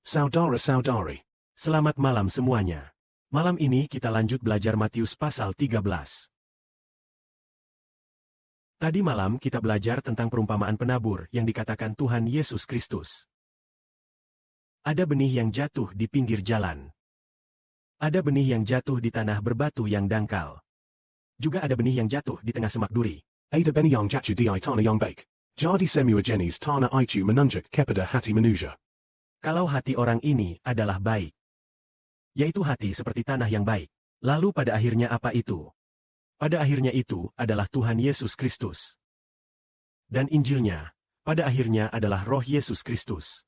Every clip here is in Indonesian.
Saudara-saudari. Selamat malam semuanya. Malam ini kita lanjut belajar Matius pasal 13. Tadi malam kita belajar tentang perumpamaan penabur yang dikatakan Tuhan Yesus Kristus. Ada benih yang jatuh di pinggir jalan. Ada benih yang jatuh di tanah berbatu yang dangkal. Juga ada benih yang jatuh di tengah semak duri. Ada benih yang jatuh di tanah yang baik. Jadi semua jenis tanah itu menunjuk kepada hati manusia. Kalau hati orang ini adalah baik, yaitu hati seperti tanah yang baik. Lalu pada akhirnya apa itu? Pada akhirnya itu adalah Tuhan Yesus Kristus. Dan Injilnya, pada akhirnya adalah Roh Yesus Kristus.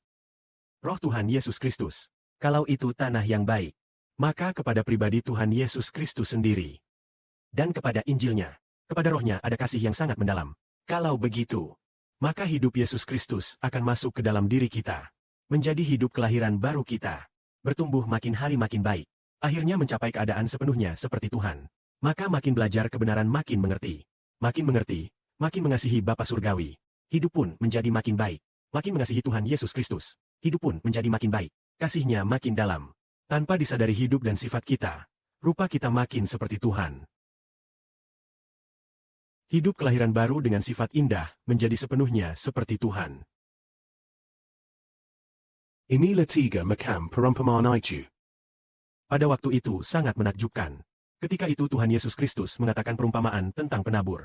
Roh Tuhan Yesus Kristus. Kalau itu tanah yang baik, maka kepada pribadi Tuhan Yesus Kristus sendiri. Dan kepada Injilnya, kepada Rohnya ada kasih yang sangat mendalam. Kalau begitu, maka hidup Yesus Kristus akan masuk ke dalam diri kita. Menjadi hidup kelahiran baru kita. Bertumbuh makin hari makin baik. Akhirnya mencapai keadaan sepenuhnya seperti Tuhan. Maka makin belajar kebenaran makin mengerti. Makin mengerti, makin mengasihi Bapa Surgawi. Hidup pun menjadi makin baik. Makin mengasihi Tuhan Yesus Kristus. Hidup pun menjadi makin baik. Kasihnya makin dalam. Tanpa disadari hidup dan sifat kita, rupa kita makin seperti Tuhan. Hidup kelahiran baru dengan sifat indah menjadi sepenuhnya seperti Tuhan. Inilah tiga macam perumpamaan itu. Pada waktu itu sangat menakjubkan. Ketika itu Tuhan Yesus Kristus mengatakan perumpamaan tentang penabur.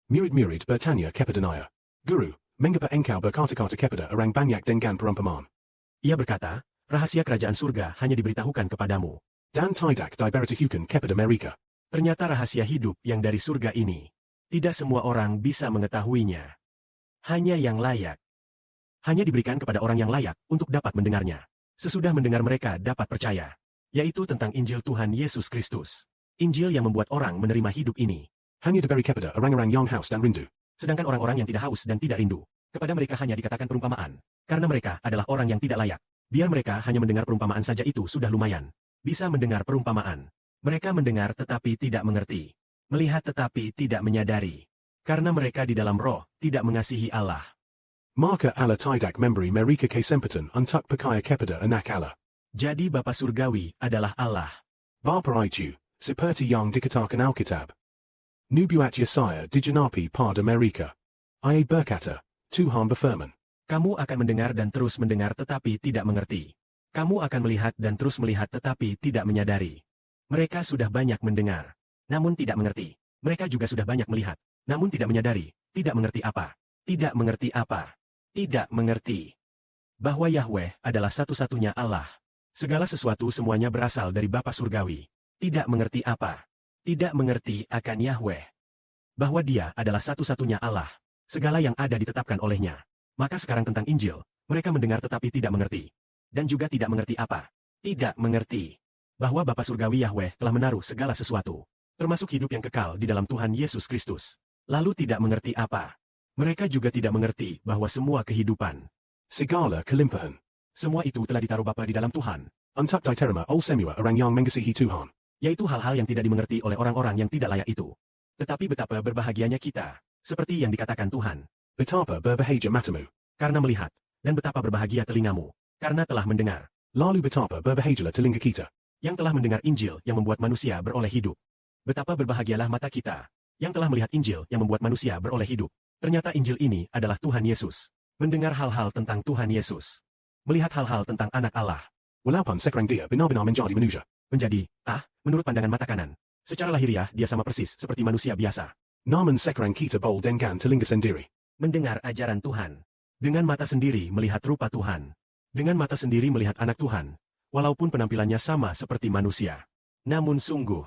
Murid-murid bertanya kepadanya, Guru, mengapa engkau berkata-kata kepada orang banyak dengan perumpamaan? Ia berkata, rahasia kerajaan surga hanya diberitahukan kepadamu. Dan tidak diberitahukan kepada mereka. Ternyata rahasia hidup yang dari surga ini, tidak semua orang bisa mengetahuinya. Hanya yang layak. Hanya diberikan kepada orang yang layak untuk dapat mendengarnya. Sesudah mendengar mereka dapat percaya. Yaitu tentang Injil Tuhan Yesus Kristus. Injil yang membuat orang menerima hidup ini. Hanya diberi kepada orang-orang yang haus dan rindu. Sedangkan orang-orang yang tidak haus dan tidak rindu, kepada mereka hanya dikatakan perumpamaan. Karena mereka adalah orang yang tidak layak. Biar mereka hanya mendengar perumpamaan saja itu sudah lumayan. Bisa mendengar perumpamaan. Mereka mendengar tetapi tidak mengerti. Melihat tetapi tidak menyadari. Karena mereka di dalam roh tidak mengasihi Allah. Maka Allah tidak memberi mereka kesempatan untuk percaya kepada anak Allah. Jadi Bapa Surgawi adalah Allah. Bapa itu, seperti yang dikatakan Alkitab. Nubuat Yesaya digenapi pada mereka. Ia berkata, Tuhan berfirman. Kamu akan mendengar dan terus mendengar tetapi tidak mengerti. Kamu akan melihat dan terus melihat tetapi tidak menyadari. Mereka sudah banyak mendengar, namun tidak mengerti. Mereka juga sudah banyak melihat, namun tidak menyadari. Tidak mengerti apa? Tidak mengerti apa? Tidak mengerti bahwa Yahweh adalah satu-satunya Allah. Segala sesuatu semuanya berasal dari Bapa Surgawi. Tidak mengerti apa? Tidak mengerti akan Yahweh. Bahwa Dia adalah satu-satunya Allah. Segala yang ada ditetapkan olehnya. Maka sekarang tentang Injil, mereka mendengar tetapi tidak mengerti. Dan juga tidak mengerti apa? Tidak mengerti bahwa Bapa Surgawi Yahweh telah menaruh segala sesuatu, termasuk hidup yang kekal di dalam Tuhan Yesus Kristus. Lalu tidak mengerti apa? Mereka juga tidak mengerti bahwa semua kehidupan, segala kelimpahan, semua itu telah ditaruh Bapa di dalam Tuhan. Untuk diterima oleh semua orang yang mengasihi Tuhan. Yaitu hal-hal yang tidak dimengerti oleh orang-orang yang tidak layak itu. Tetapi betapa berbahagianya kita, seperti yang dikatakan Tuhan. Betapa berbahagia matamu, karena melihat, dan betapa berbahagia telingamu, karena telah mendengar. Lalu betapa berbahagialah telinga kita, yang telah mendengar Injil yang membuat manusia beroleh hidup. Betapa berbahagialah mata kita, yang telah melihat Injil yang membuat manusia beroleh hidup. Ternyata Injil ini adalah Tuhan Yesus. Mendengar hal-hal tentang Tuhan Yesus. Melihat hal-hal tentang anak Allah. Walaupun sekarang dia benar-benar menjadi manusia. Menjadi, menurut pandangan mata kanan. Secara lahiriah dia sama persis seperti manusia biasa. Namun sekarang kita boleh dengan telinga sendiri mendengar ajaran Tuhan. Dengan mata sendiri melihat rupa Tuhan. Dengan mata sendiri melihat anak Tuhan. Walaupun penampilannya sama seperti manusia. Namun sungguh,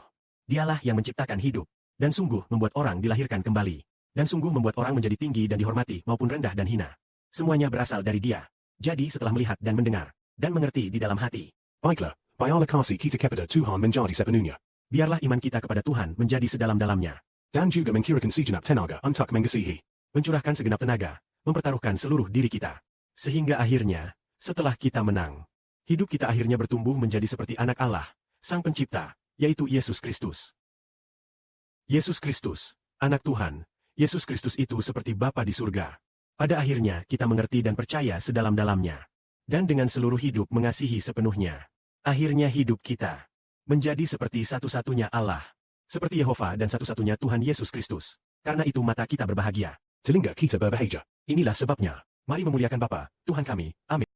Dialah yang menciptakan hidup. Dan sungguh membuat orang dilahirkan kembali. Dan sungguh membuat orang menjadi tinggi dan dihormati maupun rendah dan hina. Semuanya berasal dari Dia. Jadi setelah melihat dan mendengar, dan mengerti di dalam hati. Baiklah, biarlah kasih kita kepada Tuhan menjadi sepenuhnya. Biarlah iman kita kepada Tuhan menjadi sedalam-dalamnya. Dan juga mengkirakan segenap tenaga untuk mengasihi. Mencurahkan segenap tenaga, mempertaruhkan seluruh diri kita. Sehingga akhirnya, setelah kita menang, hidup kita akhirnya bertumbuh menjadi seperti anak Allah, Sang Pencipta, yaitu Yesus Kristus. Yesus Kristus, anak Tuhan. Yesus Kristus itu seperti Bapa di surga. Pada akhirnya kita mengerti dan percaya sedalam-dalamnya. Dan dengan seluruh hidup mengasihi sepenuhnya. Akhirnya hidup kita menjadi seperti satu-satunya Allah. Seperti Yehova dan satu-satunya Tuhan Yesus Kristus. Karena itu mata kita berbahagia. Telinga kita berbahagia. Inilah sebabnya. Mari memuliakan Bapa, Tuhan kami. Amin.